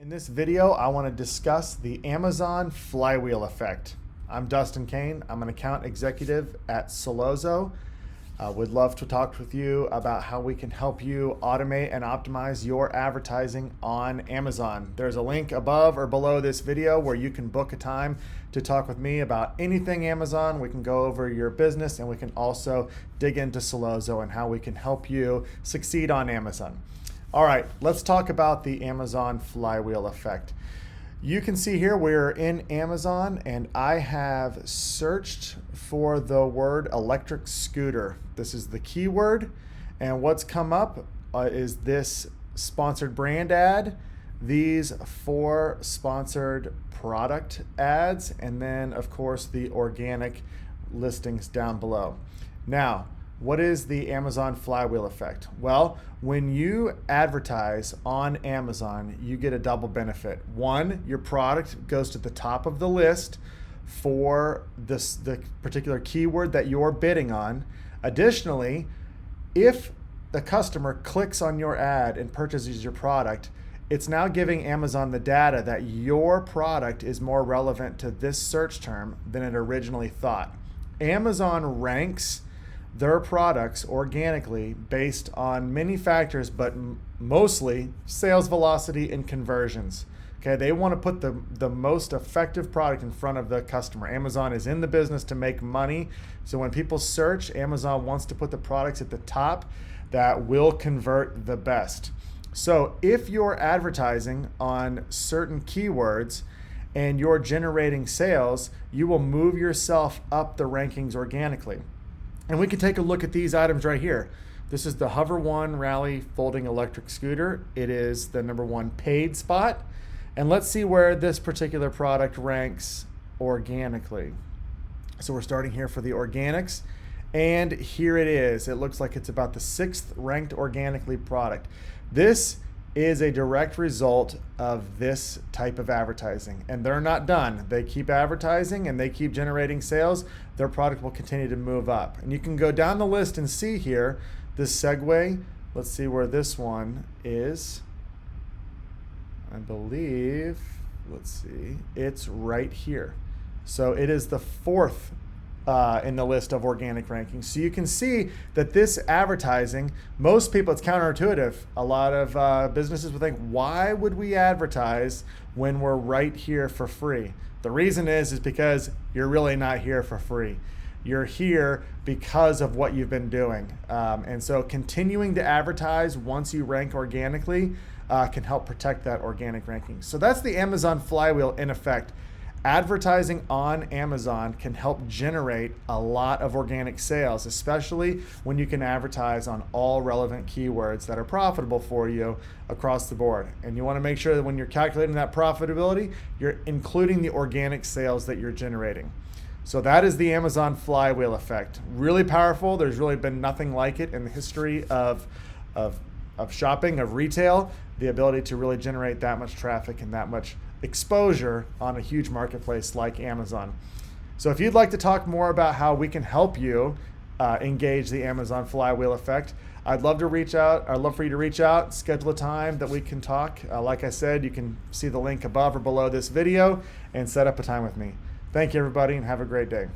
In this video, I want to discuss the Amazon Flywheel effect. I'm Dustin Kane. I'm an account executive at Sellozo. Would love to talk with you about how we can help you automate and optimize your advertising on Amazon. There's a link above or below this video where you can book a time to talk with me about anything Amazon. We can go over your business and we can also dig into Sellozo and how we can help you succeed on Amazon. All right, let's talk about the Amazon Flywheel effect. You can see here we're in Amazon and I have searched for the word electric scooter. This is the keyword, and what's come up is this sponsored brand ad, these 4 sponsored product ads, and then of course the organic listings down below. Now, what is the Amazon Flywheel effect? Well, when you advertise on Amazon, you get a double benefit. One, your product goes to the top of the list for the particular keyword that you're bidding on. Additionally, if the customer clicks on your ad and purchases your product, it's now giving Amazon the data that your product is more relevant to this search term than it originally thought. Amazon ranks their products organically based on many factors, but mostly sales velocity and conversions. Okay, they want to put the most effective product in front of the customer. Amazon is in the business to make money. So when people search, Amazon wants to put the products at the top that will convert the best. So if you're advertising on certain keywords and you're generating sales, you will move yourself up the rankings organically. And we can take a look at these items right here. This is the Hover One Rally Folding Electric Scooter. It is the #1 paid spot. And let's see where this particular product ranks organically. So we're starting here for the organics. And here it is. It looks like it's about the 6th ranked organically product. This is a direct result of this type of advertising, and they're not done. They keep advertising and they keep generating sales. Their product will continue to move up, and you can go down the list and see here this segue. Let's see where this one is. I believe, let's see, it's right here. So it is the 4th in the list of organic rankings. So you can see that this advertising, most people, it's counterintuitive. A lot of businesses would think, why would we advertise when we're right here for free? The reason is because you're really not here for free. You're here because of what you've been doing. And so continuing to advertise once you rank organically can help protect that organic ranking. So that's the Amazon Flywheel in effect. Advertising on Amazon can help generate a lot of organic sales, especially when you can advertise on all relevant keywords that are profitable for you across the board. And you want to make sure that when you're calculating that profitability, you're including the organic sales that you're generating. So that is the Amazon Flywheel effect. Really powerful. There's really been nothing like it in the history of shopping, of retail, the ability to really generate that much traffic and that much exposure on a huge marketplace like Amazon. So if you'd like to talk more about how we can help you engage the Amazon Flywheel effect, I'd love to reach out. I'd love for you to reach out, schedule a time that we can talk. Like I said, you can see the link above or below this video and set up a time with me. Thank you, everybody, and have a great day.